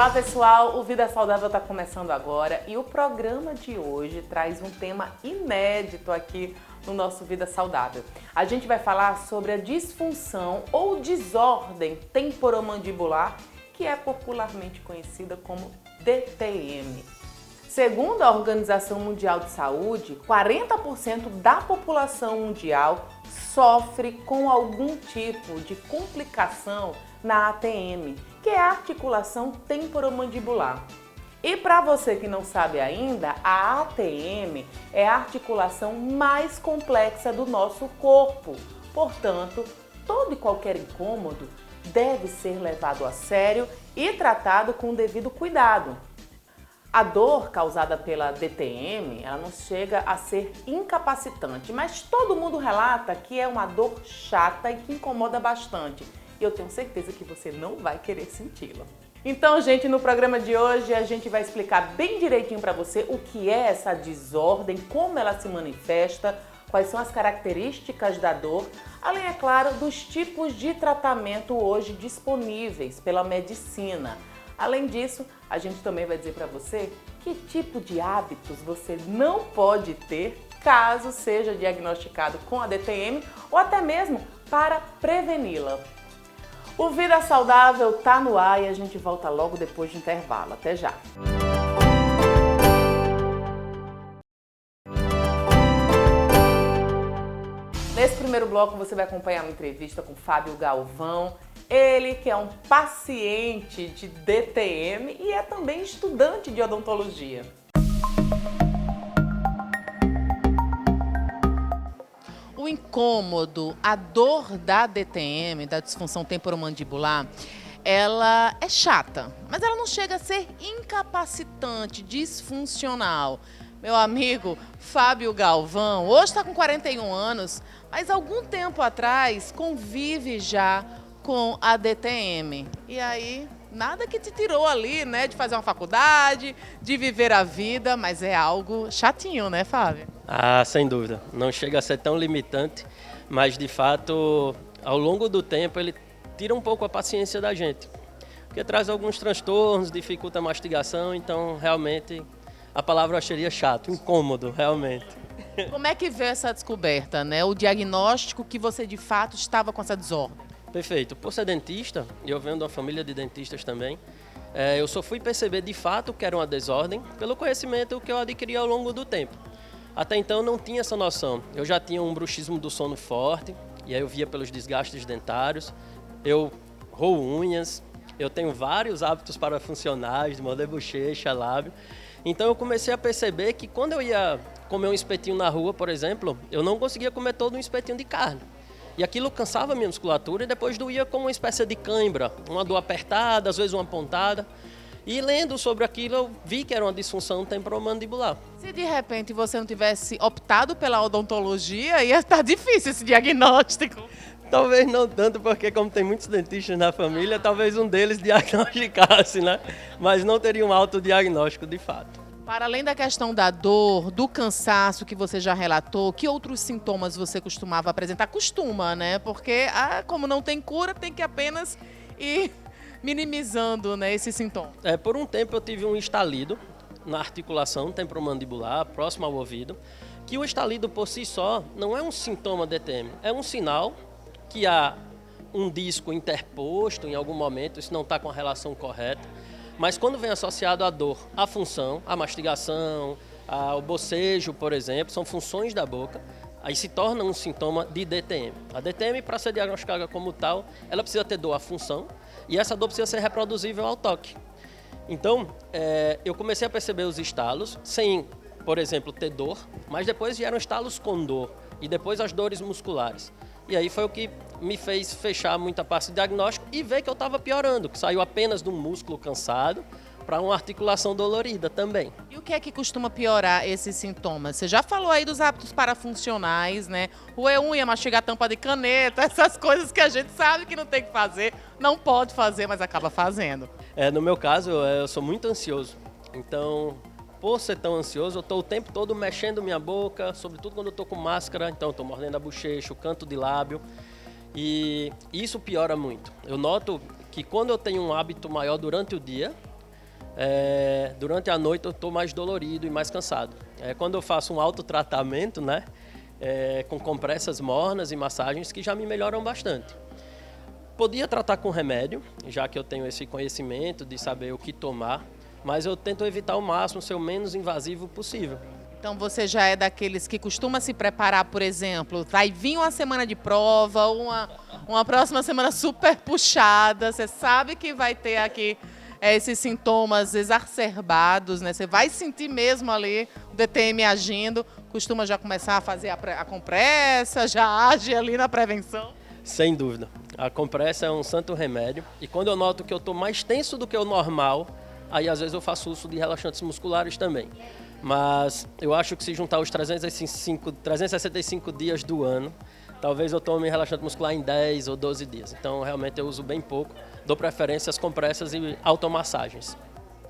Olá pessoal, o Vida Saudável está começando agora e o programa de hoje traz um tema inédito aqui no nosso Vida Saudável. A gente vai falar sobre a disfunção ou desordem temporomandibular, que é popularmente conhecida como DTM. Segundo a Organização Mundial de Saúde, 40% da população mundial sofre com algum tipo de complicação na ATM, que é a articulação temporomandibular. E para você que não sabe ainda, a ATM é a articulação mais complexa do nosso corpo. Portanto, todo e qualquer incômodo deve ser levado a sério e tratado com o devido cuidado. A dor causada pela DTM, ela não chega a ser incapacitante, mas todo mundo relata que é uma dor chata e que incomoda bastante. E eu tenho certeza que você não vai querer senti-la. Então, gente, no programa de hoje a gente vai explicar bem direitinho para você o que é essa desordem, como ela se manifesta, quais são as características da dor, além, é claro, dos tipos de tratamento hoje disponíveis pela medicina. Além disso, a gente também vai dizer para você que tipo de hábitos você não pode ter caso seja diagnosticado com a DTM ou até mesmo para preveni-la. O Vida Saudável tá no ar e a gente volta logo depois do intervalo. Até já! Nesse primeiro bloco você vai acompanhar uma entrevista com Fábio Galvão. Ele que é um paciente de DTM e é também estudante de odontologia. O incômodo, a dor da DTM, da disfunção temporomandibular, ela é chata, mas ela não chega a ser incapacitante, disfuncional. Meu amigo Fábio Galvão, hoje está com 41 anos, mas algum tempo atrás convive já com a DTM. E aí, nada que te tirou ali, né, de fazer uma faculdade, de viver a vida, mas é algo chatinho, né, Fábio? Ah, sem dúvida. Não chega a ser tão limitante, mas de fato, ao longo do tempo, ele tira um pouco a paciência da gente. Porque traz alguns transtornos, dificulta a mastigação, então realmente a palavra seria chato, incômodo, realmente. Como é que veio essa descoberta, né? O diagnóstico que você de fato estava com essa desordem? Perfeito. Por ser dentista, e eu venho de uma família de dentistas também, eu só fui perceber de fato que era uma desordem pelo conhecimento que eu adquiri ao longo do tempo. Até então eu não tinha essa noção. Eu já tinha um bruxismo do sono forte, e aí eu via pelos desgastes dentários. Eu roo unhas, eu tenho vários hábitos parafuncionais, de morder bochecha, lábio. Então eu comecei a perceber que quando eu ia comer um espetinho na rua, por exemplo, eu não conseguia comer todo um espetinho de carne. E aquilo cansava a minha musculatura e depois doía como uma espécie de cãibra, uma dor apertada, às vezes uma pontada. E lendo sobre aquilo, eu vi que era uma disfunção temporomandibular. Se de repente você não tivesse optado pela odontologia, ia estar difícil esse diagnóstico. Talvez não tanto, porque como tem muitos dentistas na família, talvez um deles diagnosticasse, né? Mas não teria um autodiagnóstico de fato. Para além da questão da dor, do cansaço que você já relatou, que outros sintomas você costumava apresentar? Costuma, né? Porque como não tem cura, tem que apenas ir minimizando, né, esse sintoma. Por um tempo eu tive um estalido na articulação temporomandibular, próximo ao ouvido, que o estalido por si só não é um sintoma DTM, é um sinal que há um disco interposto em algum momento, isso não está com a relação correta, mas quando vem associado à dor, à função, à mastigação, ao bocejo, por exemplo, são funções da boca, aí se torna um sintoma de DTM. A DTM, para ser diagnosticada como tal, ela precisa ter dor à função e essa dor precisa ser reproduzível ao toque. Então, eu comecei a perceber os estalos sem, por exemplo, ter dor, mas depois vieram estalos com dor e depois as dores musculares. E aí foi o que me fez fechar muita parte do diagnóstico e ver que eu estava piorando, que saiu apenas de um músculo cansado para uma articulação dolorida também. E o que é que costuma piorar esses sintomas? Você já falou aí dos hábitos parafuncionais, né? Roer unha, mastigar tampa de caneta, essas coisas que a gente sabe que não tem que fazer, não pode fazer, mas acaba fazendo. No meu caso, eu sou muito ansioso. Então, por ser tão ansioso, eu estou o tempo todo mexendo minha boca, sobretudo quando eu estou com máscara, então eu estou mordendo a bochecha, o canto de lábio. E isso piora muito. Eu noto que quando eu tenho um hábito maior durante o dia, durante a noite eu estou mais dolorido e mais cansado. Quando eu faço um autotratamento, né, com compressas mornas e massagens que já me melhoram bastante. Podia tratar com remédio, já que eu tenho esse conhecimento de saber o que tomar, mas eu tento evitar ao máximo, ser o menos invasivo possível. Então você já é daqueles que costuma se preparar, por exemplo, vai vir uma semana de prova, uma próxima semana super puxada, você sabe que vai ter aqui esses sintomas exacerbados, né? Você vai sentir mesmo ali o DTM agindo, costuma já começar a fazer a compressa, já age ali na prevenção? Sem dúvida. A compressa é um santo remédio e quando eu noto que eu estou mais tenso do que o normal, aí às vezes eu faço uso de relaxantes musculares também. Mas eu acho que se juntar os 365 dias do ano, talvez eu tome relaxante muscular em 10 ou 12 dias. Então realmente eu uso bem pouco, dou preferência às compressas e automassagens.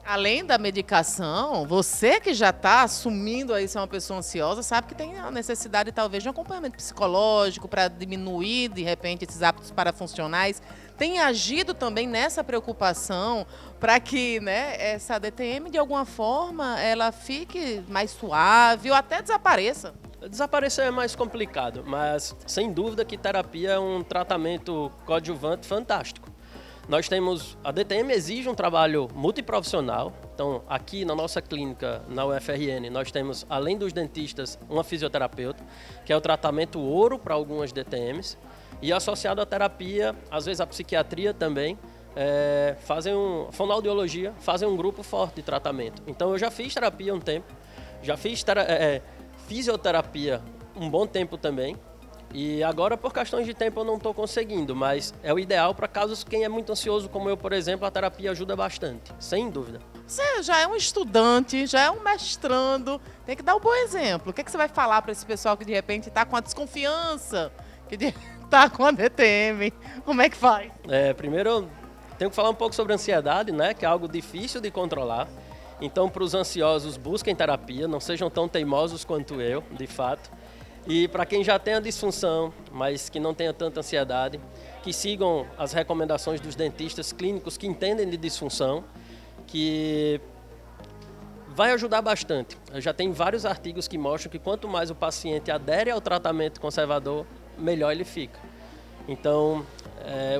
Além da medicação, você que já está assumindo aí ser uma pessoa ansiosa, sabe que tem a necessidade talvez de um acompanhamento psicológico para diminuir de repente esses hábitos parafuncionais. Tem agido também nessa preocupação para que, né, essa DTM de alguma forma ela fique mais suave ou até desapareça? Desaparecer é mais complicado, mas sem dúvida que terapia é um tratamento coadjuvante fantástico. A DTM exige um trabalho multiprofissional, então aqui na nossa clínica, na UFRN, nós temos, além dos dentistas, uma fisioterapeuta, que é o tratamento ouro para algumas DTMs, e associado à terapia, às vezes a psiquiatria também, fonoaudiologia, fazem um grupo forte de tratamento. Então eu já fiz terapia um tempo, já fiz fisioterapia um bom tempo também, e agora, por questões de tempo, eu não estou conseguindo, mas é o ideal para casos quem é muito ansioso, como eu, por exemplo, a terapia ajuda bastante, sem dúvida. Você já é um estudante, já é um mestrando, tem que dar um bom exemplo. O que você vai falar para esse pessoal que de repente está com a desconfiança, que está com a DTM? Como é que faz? Primeiro, eu tenho que falar um pouco sobre ansiedade, né, que é algo difícil de controlar. Então, para os ansiosos, busquem terapia, não sejam tão teimosos quanto eu, de fato. E para quem já tem a disfunção, mas que não tenha tanta ansiedade, que sigam as recomendações dos dentistas clínicos que entendem de disfunção, que vai ajudar bastante. Eu já tenho vários artigos que mostram que quanto mais o paciente adere ao tratamento conservador, melhor ele fica. Então,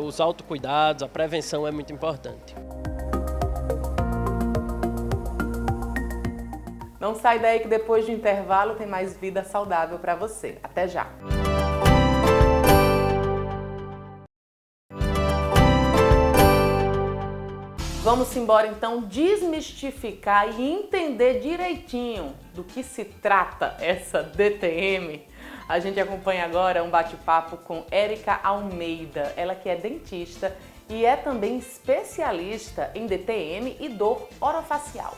os autocuidados, a prevenção é muito importante. Não sai daí que depois do intervalo tem mais vida saudável para você. Até já! Vamos embora então desmistificar e entender direitinho do que se trata essa DTM. A gente acompanha agora um bate-papo com Érica Almeida, ela que é dentista e é também especialista em DTM e dor orofacial.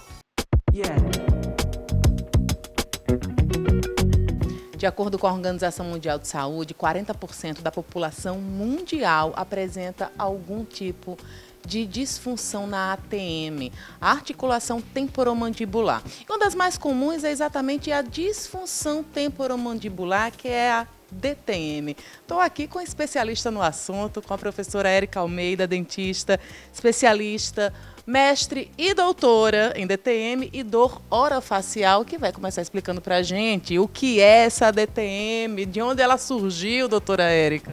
De acordo com a Organização Mundial de Saúde, 40% da população mundial apresenta algum tipo de disfunção na ATM, a articulação temporomandibular. Uma das mais comuns é exatamente a disfunção temporomandibular, que é a DTM. Estou aqui com a especialista no assunto, com a professora Érica Almeida, dentista, especialista, mestre e doutora em DTM e dor orofacial, que vai começar explicando para a gente o que é essa DTM, de onde ela surgiu, doutora Érica.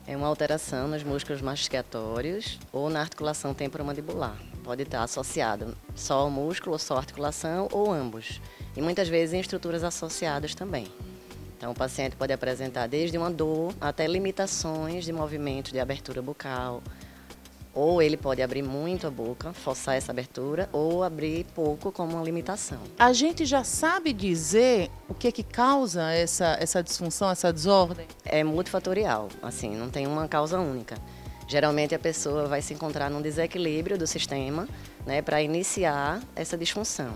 É uma alteração nos músculos mastigatórios ou na articulação temporomandibular. Pode estar associado só ao músculo, ou só à articulação, ou ambos. E muitas vezes em estruturas associadas também. Então o paciente pode apresentar desde uma dor até limitações de movimento de abertura bucal, ou ele pode abrir muito a boca, forçar essa abertura, ou abrir pouco como uma limitação. A gente já sabe dizer o que causa essa disfunção, essa desordem? É multifatorial, assim, não tem uma causa única. Geralmente a pessoa vai se encontrar num desequilíbrio do sistema, né, para iniciar essa disfunção.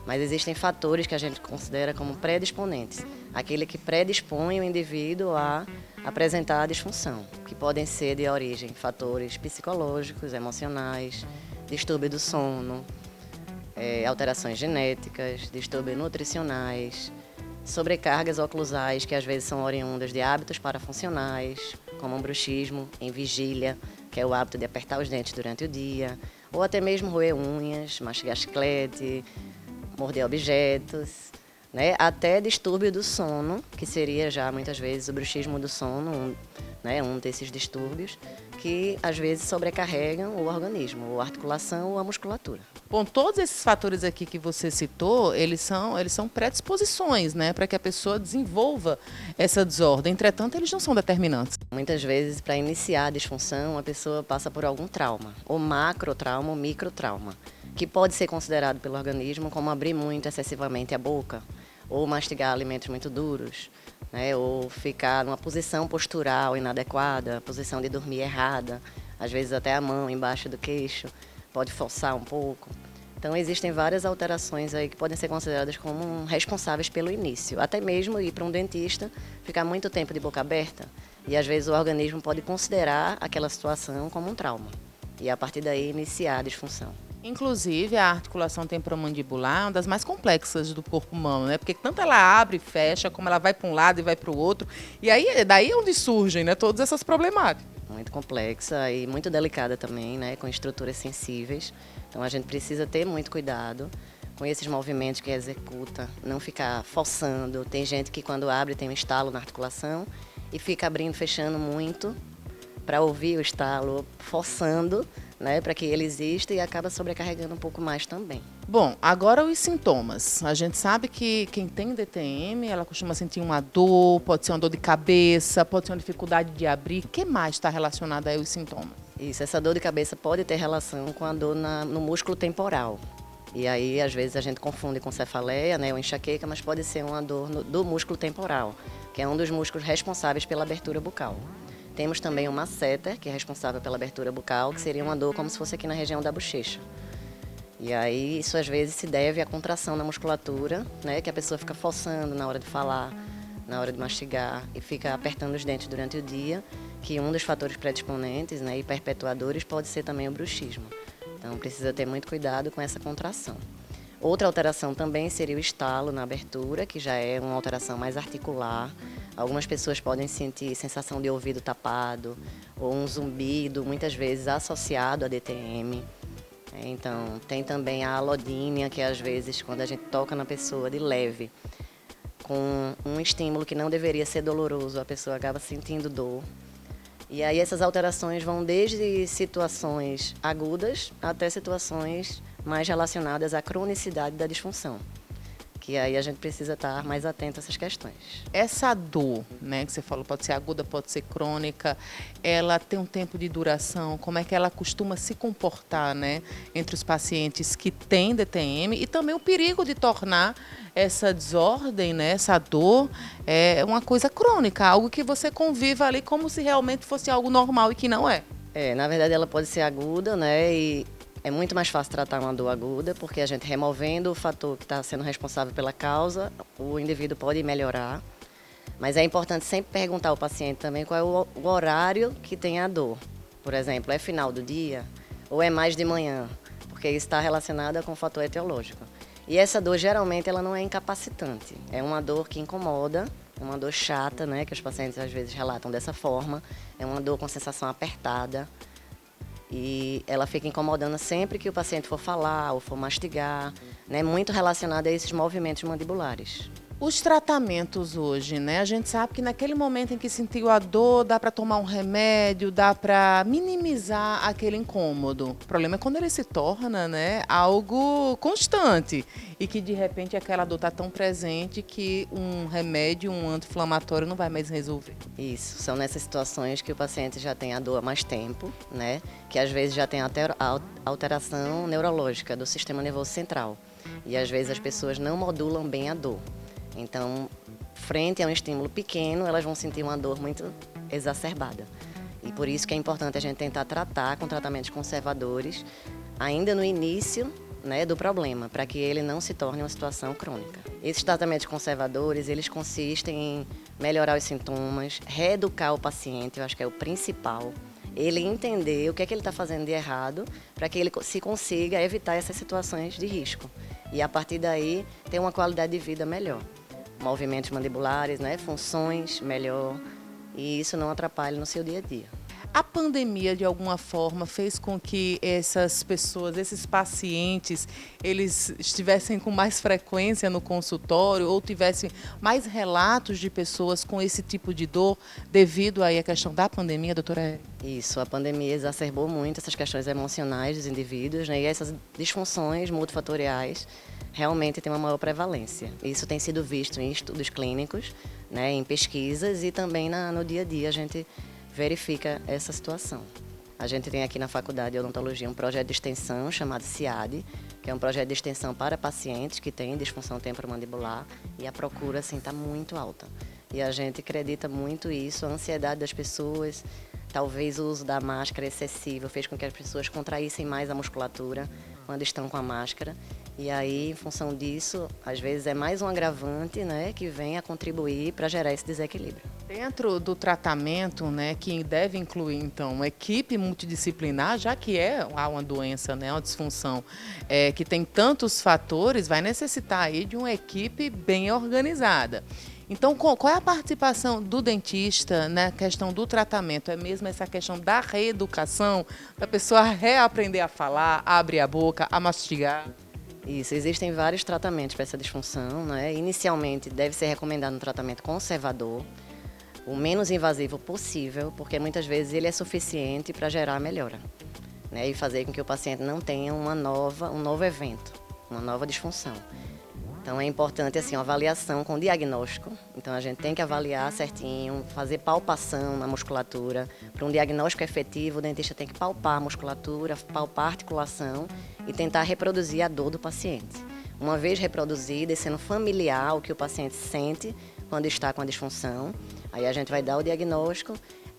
Mas existem fatores que a gente considera como predisponentes, aquele que predispõe o indivíduo a apresentar a disfunção, que podem ser de origem fatores psicológicos, emocionais, distúrbio do sono, alterações genéticas, distúrbios nutricionais, sobrecargas oclusais que às vezes são oriundas de hábitos parafuncionais, como o bruxismo em vigília, que é o hábito de apertar os dentes durante o dia, ou até mesmo roer unhas, mastigar chiclete, morder objetos, né? Até distúrbio do sono, que seria já muitas vezes o bruxismo do sono, né? Um desses distúrbios, que às vezes sobrecarregam o organismo, ou a articulação ou a musculatura. Bom, todos esses fatores aqui que você citou, eles são predisposições, né, para que a pessoa desenvolva essa desordem. Entretanto, eles não são determinantes. Muitas vezes, para iniciar a disfunção, a pessoa passa por algum trauma, ou macrotrauma ou microtrauma, que pode ser considerado pelo organismo como abrir muito excessivamente a boca, ou mastigar alimentos muito duros, né, ou ficar numa posição postural inadequada, posição de dormir errada, às vezes até a mão embaixo do queixo, pode forçar um pouco. Então existem várias alterações aí que podem ser consideradas como responsáveis pelo início. Até mesmo ir para um dentista, ficar muito tempo de boca aberta, e às vezes o organismo pode considerar aquela situação como um trauma. E a partir daí iniciar a disfunção. Inclusive, a articulação temporomandibular é uma das mais complexas do corpo humano, né? Porque tanto ela abre e fecha, como ela vai para um lado e vai para o outro. E aí, daí é onde surgem, né, todas essas problemáticas. Muito complexa e muito delicada também, né, com estruturas sensíveis. Então a gente precisa ter muito cuidado com esses movimentos que executa, não ficar forçando. Tem gente que quando abre tem um estalo na articulação e fica abrindo, fechando muito para ouvir o estalo, forçando, né, para que ele exista, e acaba sobrecarregando um pouco mais também. Bom, agora os sintomas. A gente sabe que quem tem DTM, ela costuma sentir uma dor, pode ser uma dor de cabeça, pode ser uma dificuldade de abrir. O que mais está relacionado aí aos sintomas? Isso, essa dor de cabeça pode ter relação com a dor no músculo temporal. E aí, às vezes, a gente confunde com cefaleia, né, ou enxaqueca, mas pode ser uma dor do músculo temporal, que é um dos músculos responsáveis pela abertura bucal. Temos também o masseter, que é responsável pela abertura bucal, que seria uma dor como se fosse aqui na região da bochecha. E aí, isso às vezes se deve à contração na musculatura, né, que a pessoa fica forçando na hora de falar, na hora de mastigar, e fica apertando os dentes durante o dia, que um dos fatores predisponentes, né, e perpetuadores pode ser também o bruxismo. Então, precisa ter muito cuidado com essa contração. Outra alteração também seria o estalo na abertura, que já é uma alteração mais articular. Algumas pessoas podem sentir sensação de ouvido tapado ou um zumbido, muitas vezes associado a DTM. Então, tem também a alodínia, que às vezes, quando a gente toca na pessoa de leve, com um estímulo que não deveria ser doloroso, a pessoa acaba sentindo dor. E aí essas alterações vão desde situações agudas até situações mais relacionadas à cronicidade da disfunção, que aí a gente precisa estar mais atento a essas questões. Essa dor, né, que você falou, pode ser aguda, pode ser crônica, ela tem um tempo de duração, como é que ela costuma se comportar, né, entre os pacientes que têm DTM, e também o perigo de tornar essa desordem, né, essa dor, uma coisa crônica, algo que você conviva ali como se realmente fosse algo normal e que não é. Na verdade ela pode ser aguda, né, e é muito mais fácil tratar uma dor aguda, porque a gente removendo o fator que está sendo responsável pela causa, o indivíduo pode melhorar. Mas é importante sempre perguntar ao paciente também qual é o horário que tem a dor. Por exemplo, é final do dia ou é mais de manhã? Porque isso está relacionado com o fator etiológico. E essa dor, geralmente, ela não é incapacitante. É uma dor que incomoda, uma dor chata, né, que os pacientes às vezes relatam dessa forma. É uma dor com sensação apertada. E ela fica incomodando sempre que o paciente for falar ou for mastigar, né? Muito relacionada a esses movimentos mandibulares. Os tratamentos hoje, né? A gente sabe que naquele momento em que sentiu a dor, dá para tomar um remédio, dá para minimizar aquele incômodo. O problema é quando ele se torna, né, algo constante e que de repente aquela dor está tão presente que um remédio, um anti-inflamatório não vai mais resolver. Isso, são nessas situações que o paciente já tem a dor há mais tempo, né? Que às vezes já tem até alteração neurológica do sistema nervoso central. E às vezes as pessoas não modulam bem a dor. Então, frente a um estímulo pequeno, elas vão sentir uma dor muito exacerbada. E por isso que é importante a gente tentar tratar com tratamentos conservadores, ainda no início, né, do problema, para que ele não se torne uma situação crônica. Esses tratamentos conservadores, eles consistem em melhorar os sintomas, reeducar o paciente, eu acho que é o principal. Ele entender o que é que ele está fazendo de errado, para que ele se consiga evitar essas situações de risco. E a partir daí, ter uma qualidade de vida melhor. Movimentos mandibulares, né, funções melhor, e isso não atrapalha no seu dia a dia. A pandemia, de alguma forma, fez com que essas pessoas, esses pacientes, eles estivessem com mais frequência no consultório ou tivessem mais relatos de pessoas com esse tipo de dor devido aí à questão da pandemia, doutora Érica? Isso, a pandemia exacerbou muito essas questões emocionais dos indivíduos, né? E essas disfunções multifatoriais realmente têm uma maior prevalência. Isso tem sido visto em estudos clínicos, né, em pesquisas e também no dia a dia a gente verifica essa situação. A gente tem aqui na Faculdade de Odontologia um projeto de extensão chamado CIAD, que é um projeto de extensão para pacientes que têm disfunção temporomandibular, e a procura assim está muito alta. E a gente acredita muito isso, a ansiedade das pessoas, talvez o uso da máscara excessivo fez com que as pessoas contraíssem mais a musculatura quando estão com a máscara. E aí, em função disso, às vezes é mais um agravante, né, que vem a contribuir para gerar esse desequilíbrio. Dentro do tratamento, né, que deve incluir, então, uma equipe multidisciplinar, já que é uma doença, né, uma disfunção que tem tantos fatores, vai necessitar aí de uma equipe bem organizada. Então, qual é a participação do dentista na questão do tratamento? É mesmo essa questão da reeducação, da pessoa reaprender a falar, a abrir a boca, a mastigar? Isso, existem vários tratamentos para essa disfunção, né? Inicialmente deve ser recomendado um tratamento conservador, o menos invasivo possível, porque muitas vezes ele é suficiente para gerar a melhora, né? E fazer com que o paciente não tenha um novo evento, uma nova disfunção. Então é importante assim, uma avaliação com diagnóstico. Então a gente tem que avaliar certinho, fazer palpação na musculatura. Para um diagnóstico efetivo, o dentista tem que palpar a musculatura, palpar a articulação e tentar reproduzir a dor do paciente. Uma vez reproduzida e sendo familiar o que o paciente sente quando está com a disfunção, aí a gente vai dar o diagnóstico,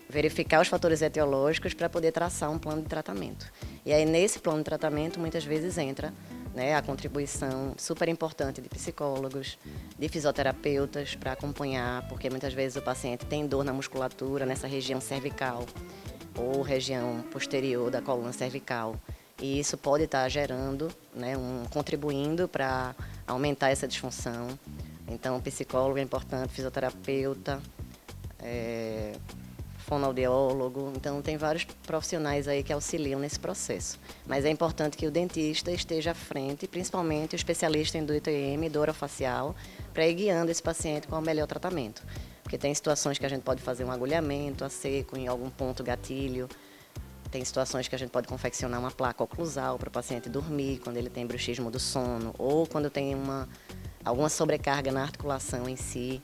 verificar os fatores etiológicos para poder traçar um plano de tratamento. E aí nesse plano de tratamento muitas vezes entra, né, a contribuição super importante de psicólogos, de fisioterapeutas para acompanhar, porque muitas vezes o paciente tem dor na musculatura, nessa região cervical ou região posterior da coluna cervical. E isso pode estar gerando, né, contribuindo para aumentar essa disfunção. Então, psicólogo é importante, fisioterapeuta, fonoaudiólogo, então tem vários profissionais aí que auxiliam nesse processo. Mas é importante que o dentista esteja à frente, principalmente o especialista em DTM, dor orofacial, para ir guiando esse paciente com o melhor tratamento. Porque tem situações que a gente pode fazer um agulhamento a seco em algum ponto gatilho, tem situações que a gente pode confeccionar uma placa oclusal para o paciente dormir quando ele tem bruxismo do sono ou quando tem alguma sobrecarga na articulação em si.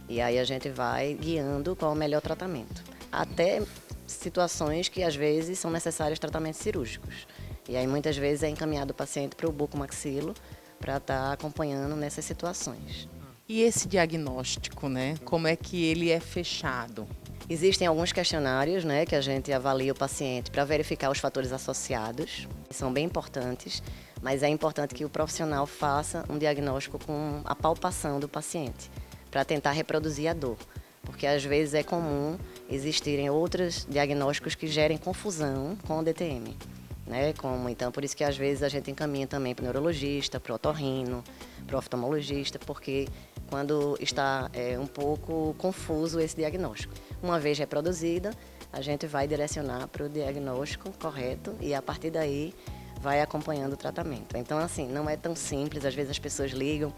E aí a gente vai guiando qual é o melhor tratamento. Até situações que às vezes são necessários tratamentos cirúrgicos. E aí muitas vezes é encaminhado o paciente para o bucomaxilo para estar acompanhando nessas situações. E esse diagnóstico, né? Como é que ele é fechado? Existem alguns questionários, né, que a gente avalia o paciente para verificar os fatores associados, que são bem importantes, mas é importante que o profissional faça um diagnóstico com a palpação do paciente, para tentar reproduzir a dor. Porque às vezes é comum existirem outros diagnósticos que gerem confusão com o DTM. Né? Então, por isso que às vezes a gente encaminha também para o neurologista, para o otorrino, para o oftalmologista, porque quando está um pouco confuso esse diagnóstico. Uma vez reproduzida, a gente vai direcionar para o diagnóstico correto e a partir daí vai acompanhando o tratamento. Então, assim, não é tão simples. Às vezes as pessoas ligam,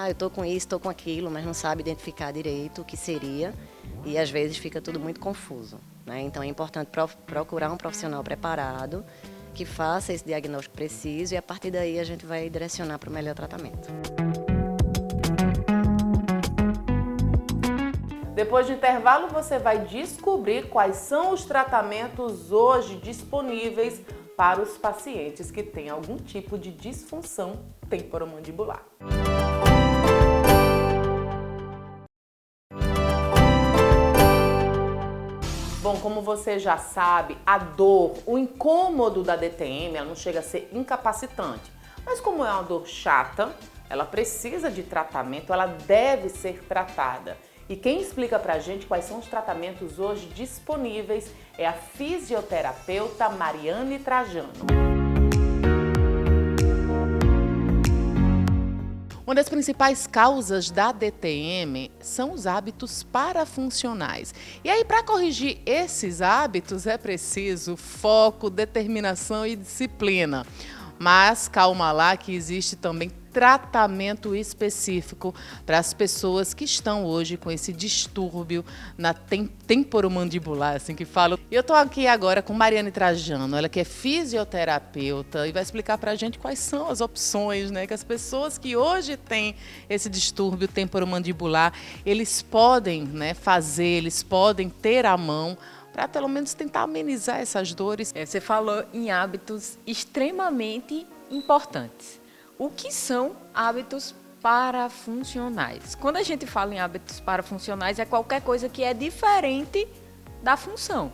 eu estou com isso, estou com aquilo, mas não sabe identificar direito o que seria e às vezes fica tudo muito confuso. Né? Então, é importante procurar um profissional preparado que faça esse diagnóstico preciso e a partir daí a gente vai direcionar para o melhor tratamento. Depois do intervalo, você vai descobrir quais são os tratamentos hoje disponíveis para os pacientes que têm algum tipo de disfunção temporomandibular. Bom, como você já sabe, a dor, o incômodo da DTM, ela não chega a ser incapacitante. Mas como é uma dor chata, ela precisa de tratamento, ela deve ser tratada. E quem explica pra gente quais são os tratamentos hoje disponíveis é a fisioterapeuta Mariane Trajano. Uma das principais causas da DTM são os hábitos parafuncionais. E aí, para corrigir esses hábitos, é preciso foco, determinação e disciplina. Mas calma lá que existe também tratamento específico para as pessoas que estão hoje com esse distúrbio na temporomandibular, assim que falo. E eu estou aqui agora com Mariane Trajano, ela que é fisioterapeuta e vai explicar para a gente quais são as opções, né, que as pessoas que hoje têm esse distúrbio temporomandibular, eles podem, né, fazer, eles podem ter à mão para pelo menos tentar amenizar essas dores. Você falou em hábitos extremamente importantes. O que são hábitos parafuncionais? Quando a gente fala em hábitos parafuncionais, é qualquer coisa que é diferente da função.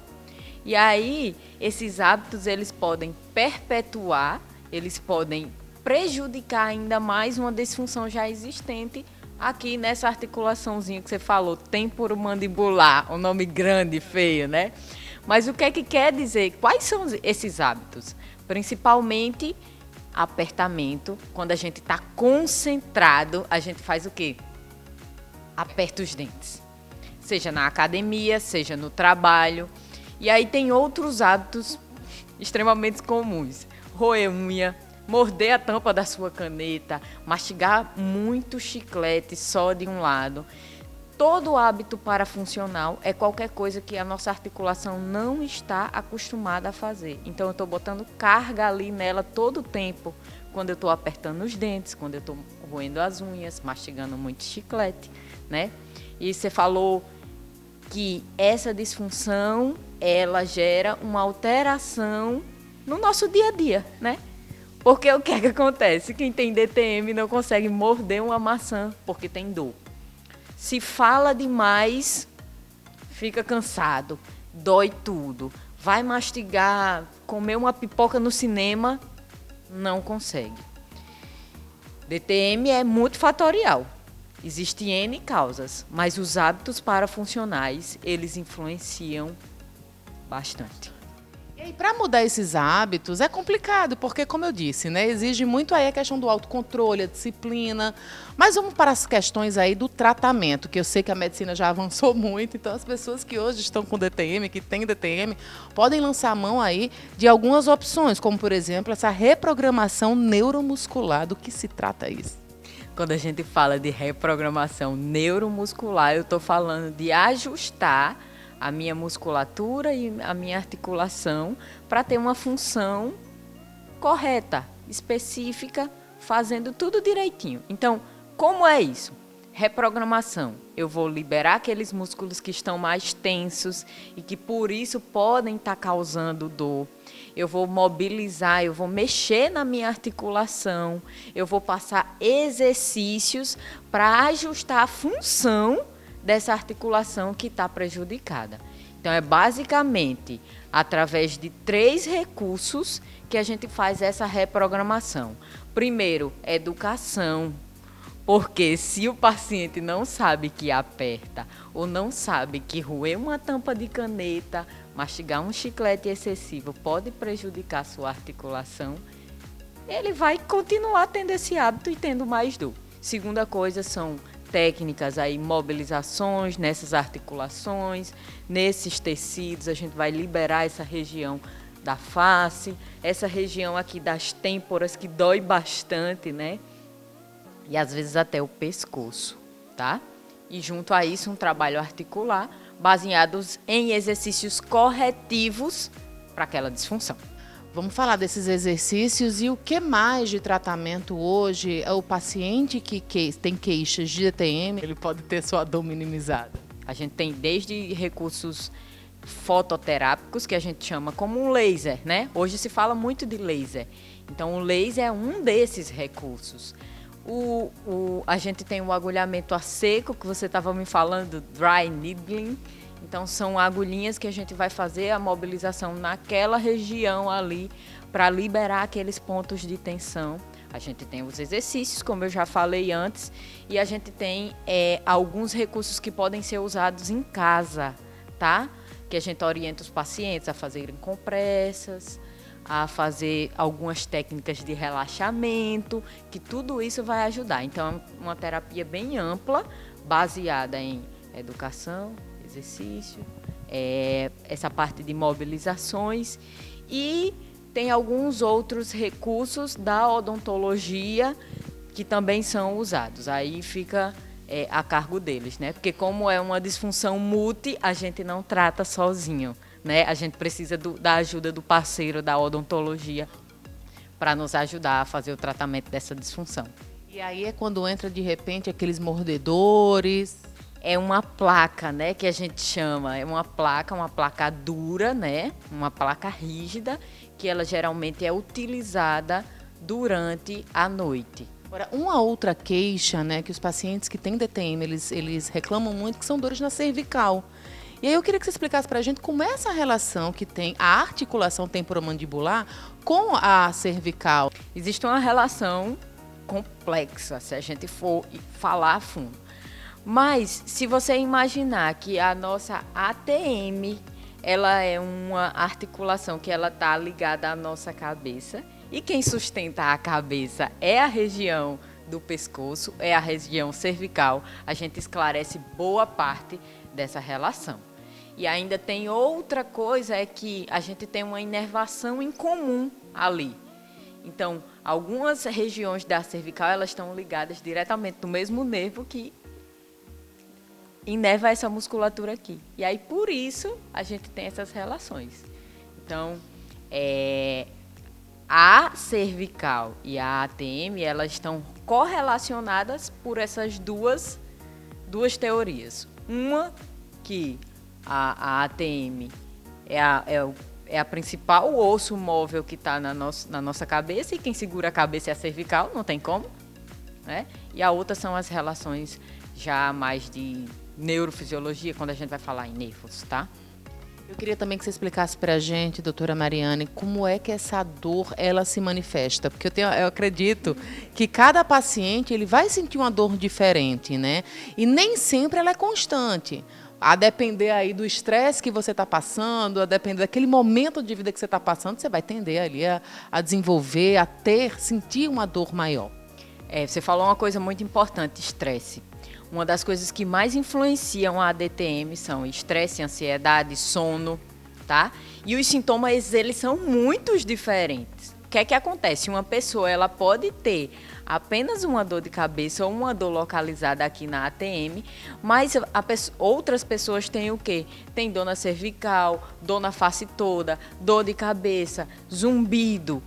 E aí, esses hábitos, eles podem perpetuar, eles podem prejudicar ainda mais uma disfunção já existente aqui nessa articulaçãozinha que você falou, temporomandibular, um nome grande e feio, né? Mas o que é que quer dizer? Quais são esses hábitos? Principalmente apertamento. Quando a gente está concentrado, a gente faz o quê? Aperta os dentes. Seja na academia, seja no trabalho. E aí tem outros hábitos extremamente comuns. Roer unha, morder a tampa da sua caneta, mastigar muito chiclete só de um lado. Todo hábito parafuncional é qualquer coisa que a nossa articulação não está acostumada a fazer. Então, eu estou botando carga ali nela todo o tempo. Quando eu estou apertando os dentes, quando eu estou roendo as unhas, mastigando muito chiclete, né? E você falou que essa disfunção, ela gera uma alteração no nosso dia a dia, né? Porque o que é que acontece? Quem tem DTM não consegue morder uma maçã porque tem dor. Se fala demais, fica cansado, dói tudo. Vai mastigar, comer uma pipoca no cinema, não consegue. DTM é multifatorial. Existem N causas, mas os hábitos parafuncionais, eles influenciam bastante. E para mudar esses hábitos é complicado, porque, como eu disse, né, exige muito aí a questão do autocontrole, a disciplina. Mas vamos para as questões aí do tratamento, que eu sei que a medicina já avançou muito, então as pessoas que hoje estão com DTM, que têm DTM, podem lançar a mão aí de algumas opções, como, por exemplo, essa reprogramação neuromuscular. Do que se trata isso? Quando a gente fala de reprogramação neuromuscular, eu estou falando de ajustar a minha musculatura e a minha articulação para ter uma função correta, específica, fazendo tudo direitinho. Então, como é isso? Reprogramação. Eu vou liberar aqueles músculos que estão mais tensos e que por isso podem estar causando dor. Eu vou mobilizar, eu vou mexer na minha articulação, eu vou passar exercícios para ajustar a função dessa articulação que está prejudicada. Então, é basicamente através de 3 recursos que a gente faz essa reprogramação. Primeiro, educação, porque se o paciente não sabe que aperta ou não sabe que roer uma tampa de caneta, mastigar um chiclete excessivo pode prejudicar a sua articulação, ele vai continuar tendo esse hábito e tendo mais dor. Segunda coisa são técnicas aí, mobilizações nessas articulações, nesses tecidos, a gente vai liberar essa região da face, essa região aqui das têmporas que dói bastante, né? E às vezes até o pescoço, tá? E junto a isso um trabalho articular baseados em exercícios corretivos para aquela disfunção. Vamos falar desses exercícios e o que mais de tratamento hoje? O paciente que tem queixas de DTM, ele pode ter sua dor minimizada? A gente tem desde recursos fototerápicos, que a gente chama como um laser, né? Hoje se fala muito de laser. Então, o laser é um desses recursos. A gente tem o agulhamento a seco, que você estava me falando, dry needling. Então, são agulhinhas que a gente vai fazer a mobilização naquela região ali para liberar aqueles pontos de tensão. A gente tem os exercícios, como eu já falei antes, e a gente tem alguns recursos que podem ser usados em casa, tá? Que a gente orienta os pacientes a fazerem compressas, a fazer algumas técnicas de relaxamento, que tudo isso vai ajudar. Então, é uma terapia bem ampla, baseada em educação, exercício, essa parte de mobilizações, e tem alguns outros recursos da odontologia que também são usados. Aí fica a cargo deles, né? Porque como é uma disfunção multi, a gente não trata sozinho, né? A gente precisa da ajuda do parceiro da odontologia para nos ajudar a fazer o tratamento dessa disfunção. E aí é quando entra, de repente, aqueles mordedores. É uma placa, né, que a gente chama. É uma placa dura, né? Uma placa rígida, que ela geralmente é utilizada durante a noite. Agora, uma outra queixa, né, que os pacientes que têm DTM, eles reclamam muito, que são dores na cervical. E aí eu queria que você explicasse para a gente como é essa relação que tem a articulação temporomandibular com a cervical. Existe uma relação complexa, se a gente for falar a fundo. Mas, se você imaginar que a nossa ATM, ela é uma articulação que ela está ligada à nossa cabeça, e quem sustenta a cabeça é a região do pescoço, é a região cervical, a gente esclarece boa parte dessa relação. E ainda tem outra coisa, é que a gente tem uma inervação em comum ali. Então, algumas regiões da cervical, elas estão ligadas diretamente no mesmo nervo que inerva essa musculatura aqui. E aí, por isso, a gente tem essas relações. Então, a cervical e a ATM, elas estão correlacionadas por essas duas teorias. Uma, que a ATM é a principal osso móvel que está na nossa cabeça, e quem segura a cabeça é a cervical, não tem como, né? E a outra são as relações já mais de neurofisiologia, quando a gente vai falar em nervos, tá? Eu queria também que você explicasse para a gente, doutora Mariane, como é que essa dor ela se manifesta. Porque eu acredito que cada paciente ele vai sentir uma dor diferente, né? E nem sempre ela é constante. A depender aí do estresse que você está passando, a depender daquele momento de vida que você está passando, você vai tender ali a desenvolver, sentir uma dor maior. Você falou uma coisa muito importante, estresse. Uma das coisas que mais influenciam a DTM são estresse, ansiedade, sono, tá? E os sintomas, eles são muito diferentes. O que é que acontece? Uma pessoa, ela pode ter apenas uma dor de cabeça ou uma dor localizada aqui na ATM, mas outras pessoas têm o quê? Tem dor na cervical, dor na face toda, dor de cabeça, zumbido,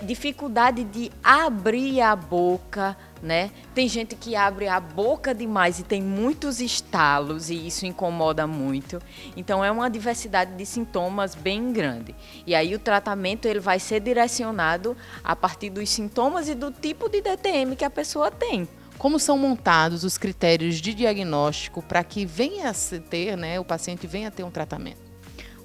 dificuldade de abrir a boca, né? Tem gente que abre a boca demais e tem muitos estalos e isso incomoda muito. Então é uma diversidade de sintomas bem grande. E aí o tratamento ele vai ser direcionado a partir dos sintomas e do tipo de DTM que a pessoa tem. Como são montados os critérios de diagnóstico para que venha a ter, né, o paciente venha a ter um tratamento?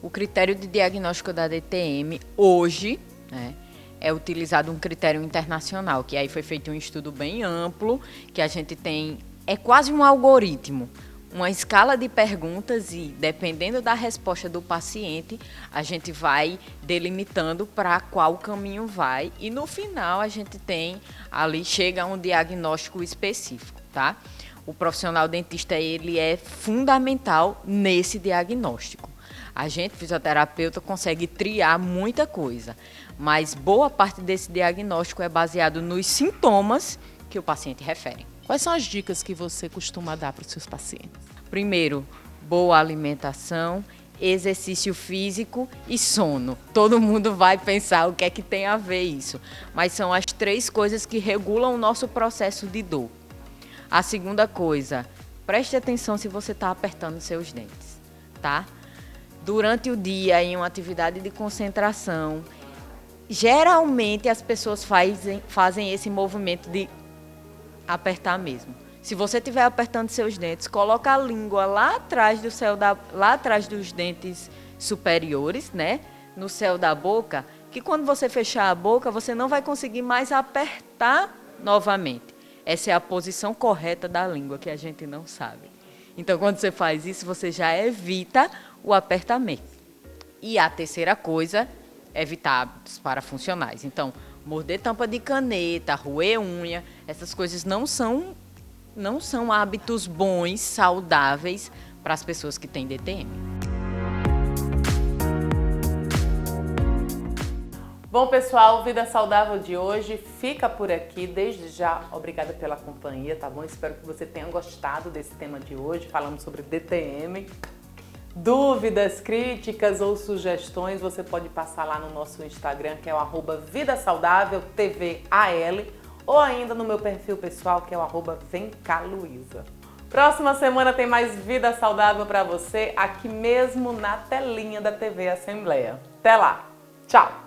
O critério de diagnóstico da DTM hoje, né, é utilizado um critério internacional, que aí foi feito um estudo bem amplo, que a gente tem, é quase um algoritmo, uma escala de perguntas e, dependendo da resposta do paciente, a gente vai delimitando para qual caminho vai e, no final, a gente tem ali, chega a um diagnóstico específico, tá? O profissional dentista, ele é fundamental nesse diagnóstico. A gente, fisioterapeuta, consegue triar muita coisa, mas boa parte desse diagnóstico é baseado nos sintomas que o paciente refere. Quais são as dicas que você costuma dar para os seus pacientes? Primeiro, boa alimentação, exercício físico e sono. Todo mundo vai pensar o que é que tem a ver isso, mas são as 3 coisas que regulam o nosso processo de dor. A segunda coisa, preste atenção se você está apertando seus dentes, tá? Durante o dia, em uma atividade de concentração, geralmente as pessoas fazem esse movimento de apertar mesmo. Se você estiver apertando seus dentes, coloca a língua lá atrás lá atrás dos dentes superiores, né? No céu da boca, que quando você fechar a boca, você não vai conseguir mais apertar novamente. Essa é a posição correta da língua, que a gente não sabe. Então, quando você faz isso, você já evita o apertamento. E a terceira coisa, evitar hábitos parafuncionais. Então, morder tampa de caneta, roer unha, essas coisas não são hábitos bons, saudáveis para as pessoas que têm DTM. Bom, pessoal, o Vida Saudável de hoje fica por aqui. Desde já, obrigada pela companhia, tá bom? Espero que você tenha gostado desse tema de hoje. Falamos sobre DTM. Dúvidas, críticas ou sugestões, você pode passar lá no nosso Instagram, que é o @VidaSaudávelTVAL, ou ainda no meu perfil pessoal, que é o @VemCaLuísa. Próxima semana tem mais Vida Saudável para você, aqui mesmo na telinha da TV Assembleia. Até lá! Tchau!